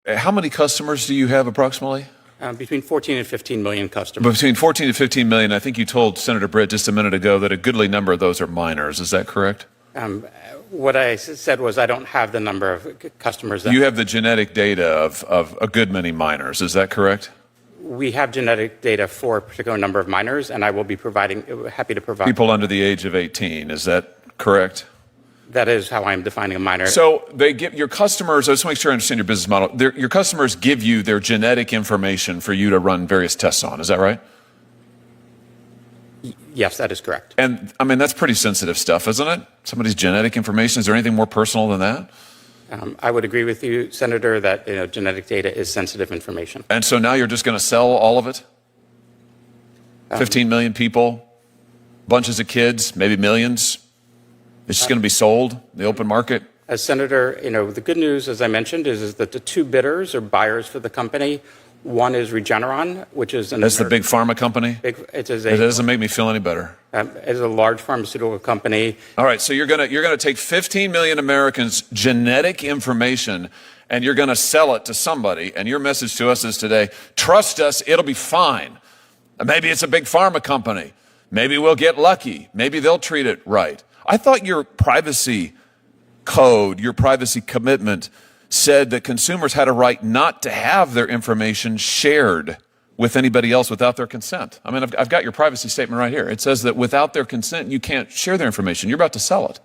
How many customers do you have approximately? Between 14 and 15 million customers. Between 14 and 15 million. I think you told Senator Britt just a minute ago that a goodly number of those are minors. Is that correct? What I said was I don't have the number of customers. You have the genetic data of a good many minors. Is that correct? We have genetic data for a particular number of minors, and I will be happy to provide. People under the age of 18. Is that correct? That is how I'm defining a minor. So they give your customers, I just want to make sure I understand your business model. Your customers give you their genetic information for you to run various tests on. Is that right? Yes, that is correct. And I mean, that's pretty sensitive stuff, isn't it? Somebody's genetic information. Is there anything more personal than that? I would agree with you, Senator, that genetic data is sensitive information. And so now you're just going to sell all of it? 15 million people, bunches of kids, maybe millions. It's just going to be sold in the open market? As Senator, the good news, as I mentioned, is that the two bidders or buyers for the company, one is Regeneron, which is that's the big pharma company? It doesn't make me feel any better. It's a large pharmaceutical company. All right, so you're gonna take 15 million Americans' genetic information and you're gonna sell it to somebody, and your message to us is today, trust us, it'll be fine. Maybe it's a big pharma company. Maybe we'll get lucky. Maybe they'll treat it right. I thought your privacy code, your privacy commitment said that consumers had a right not to have their information shared with anybody else without their consent. I mean, I've got your privacy statement right here. It says that without their consent, you can't share their information. You're about to sell it.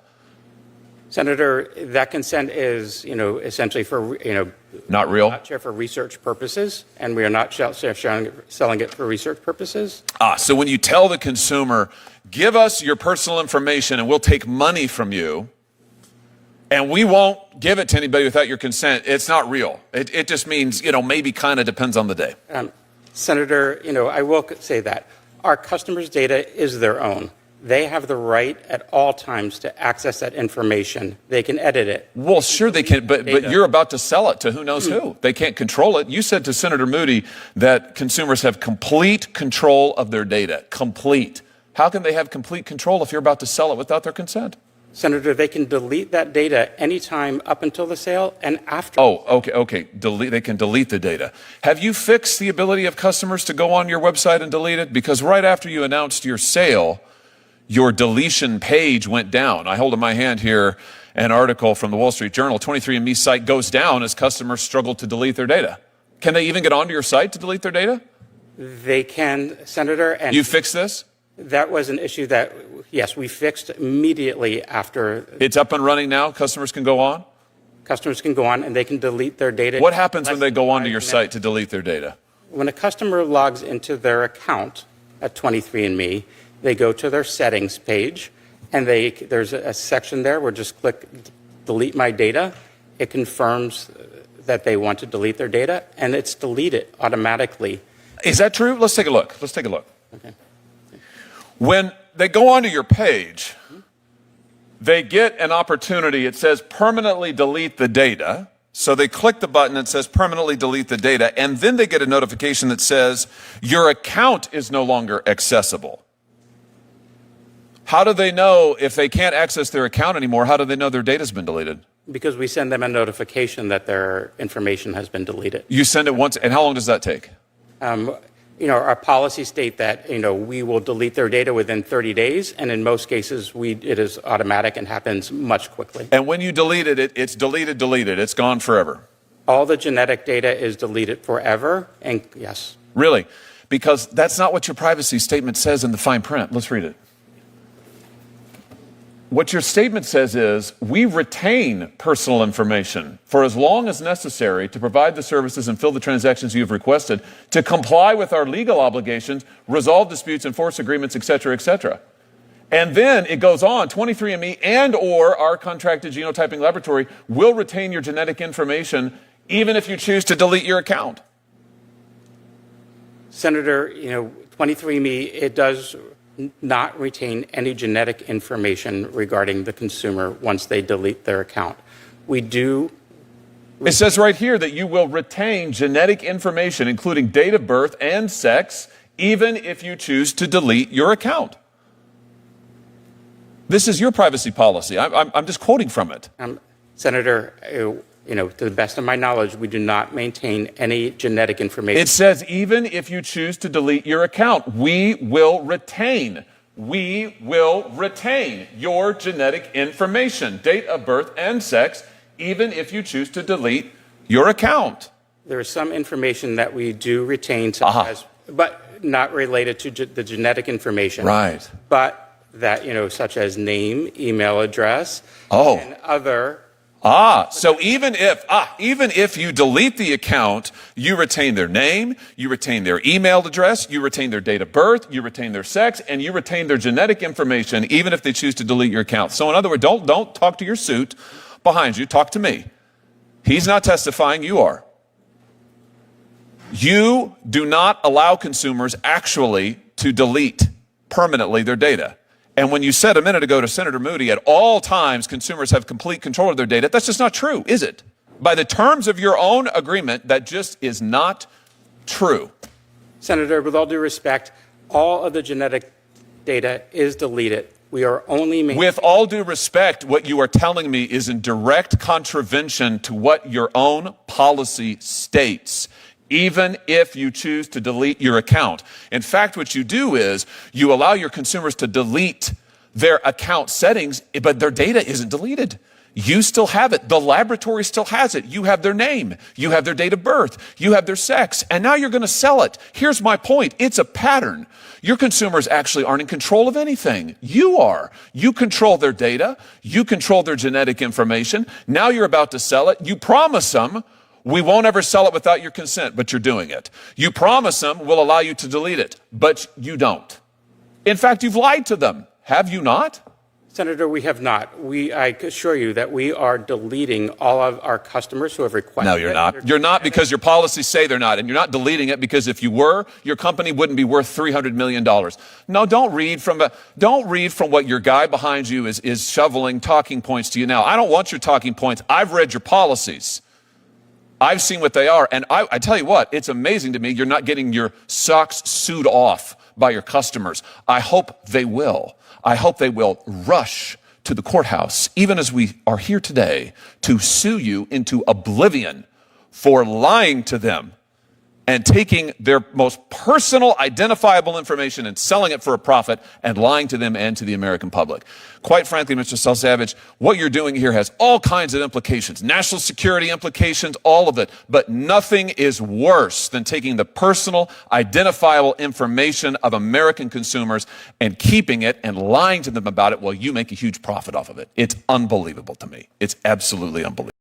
Senator, that consent is, essentially for, not real? Not share for research purposes, and we are not selling it for research purposes. So when you tell the consumer, give us your personal information and we'll take money from you, and we won't give it to anybody without your consent, it's not real. It just means, maybe kind of depends on the day. Senator, I will say that our customers' data is their own. They have the right at all times to access that information. They can edit it. Well, sure they can, but you're about to sell it to who knows who. They can't control it. You said to Senator Moody that consumers have complete control of their data. Complete. How can they have complete control if you're about to sell it without their consent? Senator, they can delete that data anytime up until the sale and after. Oh, okay. They can delete the data. Have you fixed the ability of customers to go on your website and delete it? Because right after you announced your sale, your deletion page went down. I hold in my hand here an article from the Wall Street Journal. 23andMe's site goes down as customers struggle to delete their data. Can they even get onto your site to delete their data? They can, Senator. And you fixed this? That was an issue that, yes, we fixed immediately after. It's up and running now? Customers can go on? Customers can go on and they can delete their data. What happens when they go onto your site to delete their data? When a customer logs into their account at 23andMe, they go to their settings page, and there's a section there where just click delete my data. It confirms that they want to delete their data, and it's deleted automatically. Is that true? Let's take a look. Okay. When they go onto your page, they get an opportunity. It says permanently delete the data. So they click the button that says permanently delete the data, and then they get a notification that says your account is no longer accessible. How do they know if they can't access their account anymore? How do they know their data's been deleted? Because we send them a notification that their information has been deleted. You send it once, and how long does that take? Our policies state that, we will delete their data within 30 days, and in most cases, it is automatic and happens much quickly. And when you delete it, it's deleted. It's gone forever. All the genetic data is deleted forever, and yes. Really? Because that's not what your privacy statement says in the fine print. Let's read it. What your statement says is, we retain personal information for as long as necessary to provide the services and fill the transactions you have requested, to comply with our legal obligations, resolve disputes, enforce agreements, et cetera, et cetera. And then it goes on, 23andMe and or our contracted genotyping laboratory will retain your genetic information even if you choose to delete your account. Senator, 23andMe, it does not retain any genetic information regarding the consumer once they delete their account. We do. It says right here that you will retain genetic information, including date of birth and sex, even if you choose to delete your account. This is your privacy policy. I'm just quoting from it. Senator, To the best of my knowledge, we do not maintain any genetic information. It says even if you choose to delete your account, we will retain your genetic information, date of birth and sex, even if you choose to delete your account. There is some information that we do retain, but not related to the genetic information. Right. But that, such as name, email address, Oh. and other. So even if you delete the account, you retain their name, you retain their email address, you retain their date of birth, you retain their sex, and you retain their genetic information, even if they choose to delete your account. So in other words, don't talk to your suit behind you, talk to me. He's not testifying, you are. You do not allow consumers actually to delete permanently their data. And when you said a minute ago to Senator Moody, at all times consumers have complete control of their data, that's just not true, is it? By the terms of your own agreement, that just is not true. Senator, with all due respect, all of the genetic data is deleted. We are only With all due respect, what you are telling me is in direct contravention to what your own policy states, even if you choose to delete your account. In fact, what you do is you allow your consumers to delete their account settings, but their data isn't deleted. You still have it. The laboratory still has it. You have their name. You have their date of birth. You have their sex. And now you're going to sell it. Here's my point. It's a pattern. Your consumers actually aren't in control of anything. You are. You control their data. You control their genetic information. Now you're about to sell it. You promise them, we won't ever sell it without your consent, but you're doing it. You promise them we'll allow you to delete it, but you don't. In fact, you've lied to them. Have you not? Senator, we have not. I assure you that we are deleting all of our customers who have requested. No, you're not. You're not, because your policies say they're not. And you're not deleting it because if you were, your company wouldn't be worth $300 million. No, don't read from what your guy behind you is shoveling talking points to you now. I don't want your talking points. I've read your policies. I've seen what they are. And I tell you what, it's amazing to me you're not getting your socks sewed off by your customers. I hope they will. I hope they will rush to the courthouse, even as we are here today, to sue you into oblivion for lying to them and taking their most personal, identifiable information and selling it for a profit and lying to them and to the American public. Quite frankly, Mr. Selsavage, what you're doing here has all kinds of implications, national security implications, all of it. But nothing is worse than taking the personal, identifiable information of American consumers and keeping it and lying to them about it while you make a huge profit off of it. It's unbelievable to me. It's absolutely unbelievable.